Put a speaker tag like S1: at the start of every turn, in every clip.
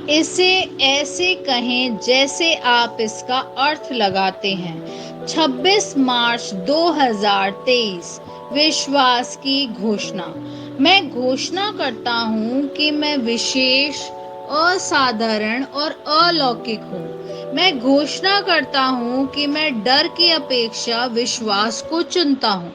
S1: इसे ऐसे कहें जैसे आप इसका अर्थ लगाते हैं। 26 मार्च 2023। विश्वास की घोषणा। मैं घोषणा करता हूँ कि मैं विशेष, असाधारण और अलौकिक हूँ। मैं घोषणा करता हूँ कि मैं डर की अपेक्षा विश्वास को चुनता हूँ।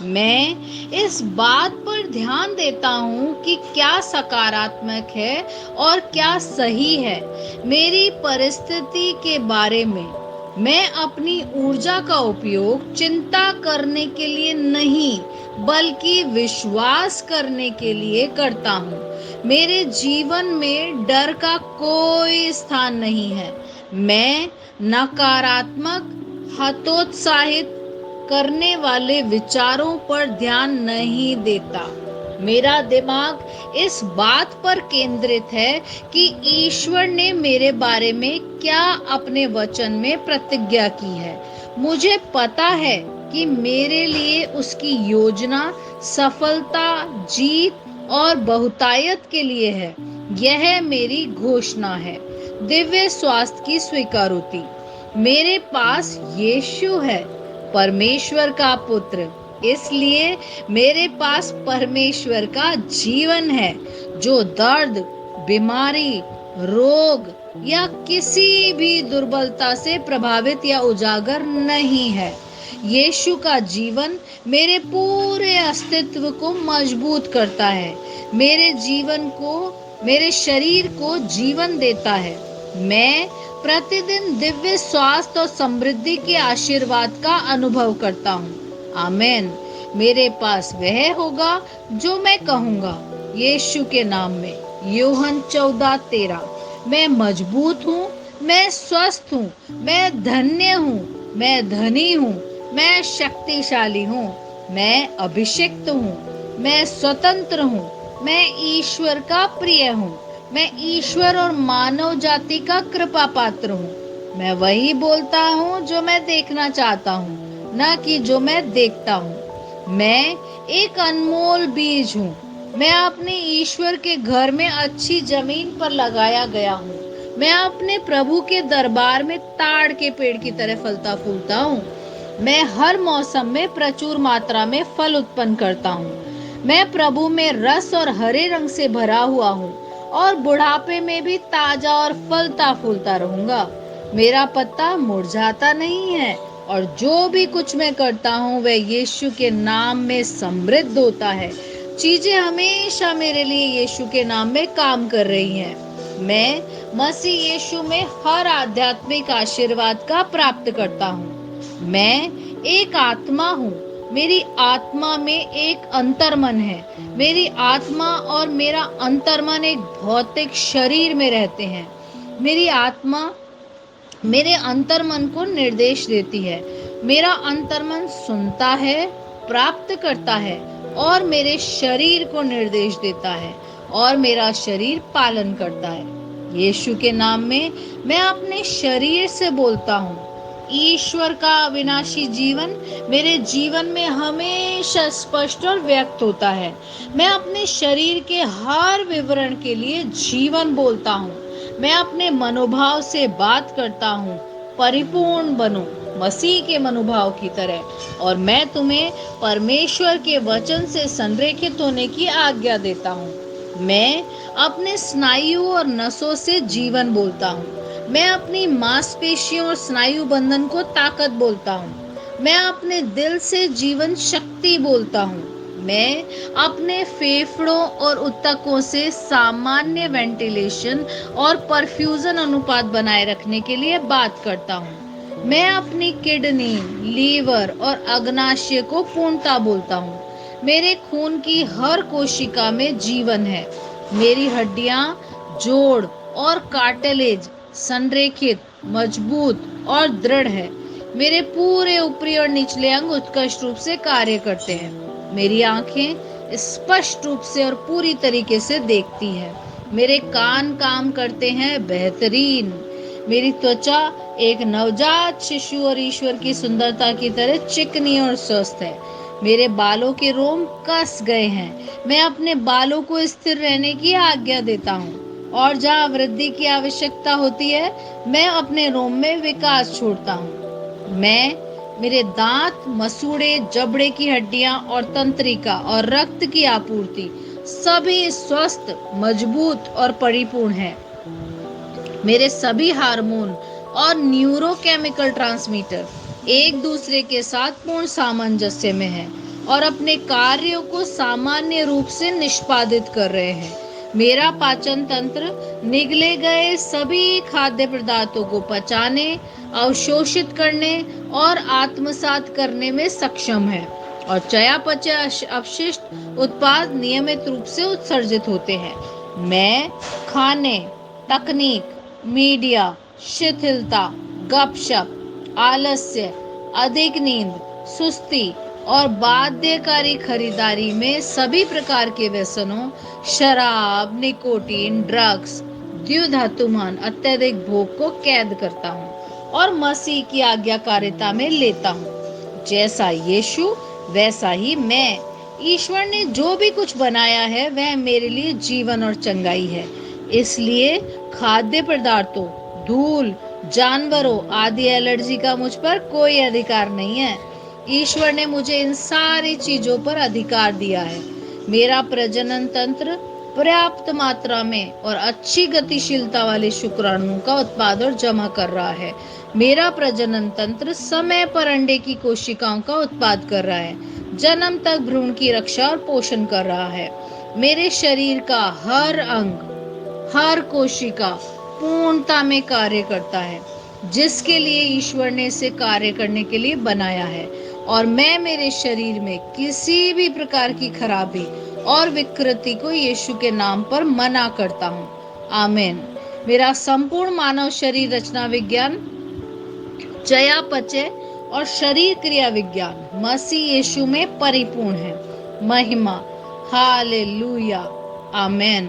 S1: मैं इस बात पर ध्यान देता हूँ कि क्या सकारात्मक है और क्या सही है मेरी परिस्थिति के बारे में। मैं अपनी ऊर्जा का उपयोग चिंता करने के लिए नहीं, बल्कि विश्वास करने के लिए करता हूँ। मेरे जीवन में डर का कोई स्थान नहीं है। मैं नकारात्मक, हतोत्साहित करने वाले विचारों पर ध्यान नहीं देता। मेरा दिमाग इस बात पर केंद्रित है कि ईश्वर ने मेरे बारे में क्या अपने वचन में प्रतिज्ञा की है। मुझे पता है कि मेरे लिए उसकी योजना सफलता, जीत और बहुतायत के लिए है। यह मेरी घोषणा है। दिव्य स्वास्थ्य की स्वीकारोति। मेरे पास यीशु है, परमेश्वर का पुत्र, इसलिए मेरे पास परमेश्वर का जीवन है जो दर्द, बीमारी, रोग या किसी भी दुर्बलता से प्रभावित या उजागर नहीं है। यीशु का जीवन मेरे पूरे अस्तित्व को मजबूत करता है, मेरे जीवन को, मेरे शरीर को जीवन देता है। मैं प्रतिदिन दिव्य स्वास्थ्य और समृद्धि के आशीर्वाद का अनुभव करता हूँ। आमेन। मेरे पास वह होगा जो मैं कहूँगा, यीशु के नाम में। यूहन्ना 14:13। मैं मजबूत हूँ, मैं स्वस्थ हूँ, मैं धन्य हूँ, मैं धनी हूँ, मैं शक्तिशाली हूँ, मैं अभिषिक्त हूँ, मैं स्वतंत्र हूँ, मैं ईश्वर का प्रिय हूँ, मैं ईश्वर और मानव जाति का कृपा पात्र हूँ। मैं वही बोलता हूँ जो मैं देखना चाहता हूँ, न कि जो मैं देखता हूँ। मैं एक अनमोल बीज हूँ। मैं अपने ईश्वर के घर में अच्छी जमीन पर लगाया गया हूँ। मैं अपने प्रभु के दरबार में ताड़ के पेड़ की तरह फलता फूलता हूँ। मैं हर मौसम में प्रचुर मात्रा में फल उत्पन्न करता हूँ। मैं प्रभु में रस और हरे रंग से भरा हुआ हूँ और बुढ़ापे में भी ताजा और फलता फूलता रहूंगा। मेरा पत्ता मुरझाता नहीं है और जो भी कुछ मैं करता हूँ वह यीशु के नाम में समृद्ध होता है। चीजें हमेशा मेरे लिए यीशु के नाम में काम कर रही हैं। मैं मसीह यीशु में हर आध्यात्मिक आशीर्वाद का प्राप्त करता हूँ। मैं एक आत्मा हूँ। मेरी आत्मा में एक अंतर्मन है। मेरी आत्मा और मेरा अंतर्मन एक भौतिक शरीर में रहते हैं। मेरी आत्मा मेरे अंतर्मन को निर्देश देती है। मेरा अंतर्मन सुनता है, प्राप्त करता है और मेरे शरीर को निर्देश देता है और मेरा शरीर पालन करता है। यीशु के नाम में मैं अपने शरीर से बोलता हूँ। ईश्वर का अविनाशी जीवन मेरे जीवन में हमेशा स्पष्ट और व्यक्त होता है। मैं अपने शरीर के हर विवरण के लिए जीवन बोलता हूँ। मैं अपने मनोभाव से बात करता हूँ, परिपूर्ण बनो मसीह के मनोभाव की तरह। और मैं तुम्हें परमेश्वर के वचन से संरेखित होने की आज्ञा देता हूँ। मैं अपने स्नायु और नसों से जीवन बोलता हूँ। मैं अपनी मांसपेशियों और स्नायु बंधन को ताकत बोलता हूँ। मैं अपने दिल से जीवन शक्ति बोलता हूँ। मैं अपने फेफड़ों और ऊतकों से सामान्य वेंटिलेशन और परफ्यूजन अनुपात बनाए रखने के लिए बात करता हूँ। मैं अपनी किडनी, लीवर और अग्नाशय को पूर्णता बोलता हूँ। मेरे खून की हर कोशिका में जीवन है। मेरी हड्डियां, जोड़ और कार्टिलेज संरेखित, मजबूत और दृढ़ है। मेरे पूरे ऊपरी और निचले अंग उत्कृष्ट रूप से कार्य करते हैं। मेरी आंखें स्पष्ट रूप से और पूरी तरीके से देखती हैं। मेरे कान काम करते हैं बेहतरीन। मेरी त्वचा एक नवजात शिशु और ईश्वर की सुंदरता की तरह चिकनी और स्वस्थ है। मेरे बालों के रोम कस गए हैं। मैं अपने बालों को स्थिर रहने की आज्ञा देता हूँ। और जहाँ वृद्धि की आवश्यकता होती है, मैं अपने रोम में विकास छोड़ता हूँ। मेरे दांत, मसूड़े, जबड़े की हड्डियां और तंत्रिका और रक्त की आपूर्ति सभी स्वस्थ, मजबूत और परिपूर्ण है। मेरे सभी हार्मोन और न्यूरोकेमिकल ट्रांसमीटर एक दूसरे के साथ पूर्ण सामंजस्य में हैं और अपने कार्यों को सामान्य रूप से निष्पादित कर रहे हैं। मेरा पाचन तंत्र निगले गए सभी खाद्य पदार्थों को पचाने, अवशोषित करने और आत्मसात करने में सक्षम है और चयापचय अपशिष्ट उत्पाद नियमित रूप से उत्सर्जित होते हैं। मैं खाने, तकनीक, मीडिया, शिथिलता, गपशप, आलस्य, अधिक नींद, सुस्ती और बाध्यकारी खरीदारी में सभी प्रकार के व्यसनों, शराब, निकोटीन, ड्रग्स, द्युधातुमान अत्यधिक भोग को कैद करता हूँ और मसीह की आज्ञाकारिता में लेता हूँ। जैसा यीशु वैसा ही मैं। ईश्वर ने जो भी कुछ बनाया है वह मेरे लिए जीवन और चंगाई है। इसलिए खाद्य पदार्थों, धूल, जानवरों आदि एलर्जी का मुझ पर कोई अधिकार नहीं है। ईश्वर ने मुझे इन सारी चीजों पर अधिकार दिया है। मेरा प्रजनन तंत्र पर्याप्त मात्रा में और अच्छी गतिशीलता वाले शुक्राणुओं का उत्पाद और जमा कर रहा है। मेरा प्रजनन तंत्र समय पर अंडे की कोशिकाओं का उत्पाद कर रहा है, जन्म तक भ्रूण की रक्षा और पोषण कर रहा है। मेरे शरीर का हर अंग, हर कोशिका पूर्णता में कार्य करता है, जिसके लिए ईश्वर ने इसे कार्य करने के लिए बनाया है। और मैं मेरे शरीर में किसी भी प्रकार की खराबी और विकृति को यीशु के नाम पर मना करता हूँ। आमीन। मेरा संपूर्ण मानव शरीर रचना विज्ञान, चयापचय और शरीर क्रिया विज्ञान मसीह यीशु में परिपूर्ण है। महिमा, हालेलुया, आमेन।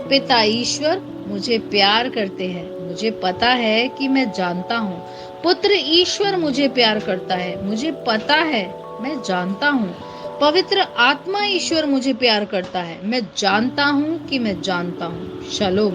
S1: पिता ईश्वर मुझे प्यार करते हैं, मुझे पता है कि मैं जानता हूँ। पुत्र ईश्वर मुझे प्यार करता है, मुझे पता है, मैं जानता हूँ। पवित्र आत्मा ईश्वर मुझे प्यार करता है, मैं जानता हूँ कि मैं जानता हूँ। शलोम।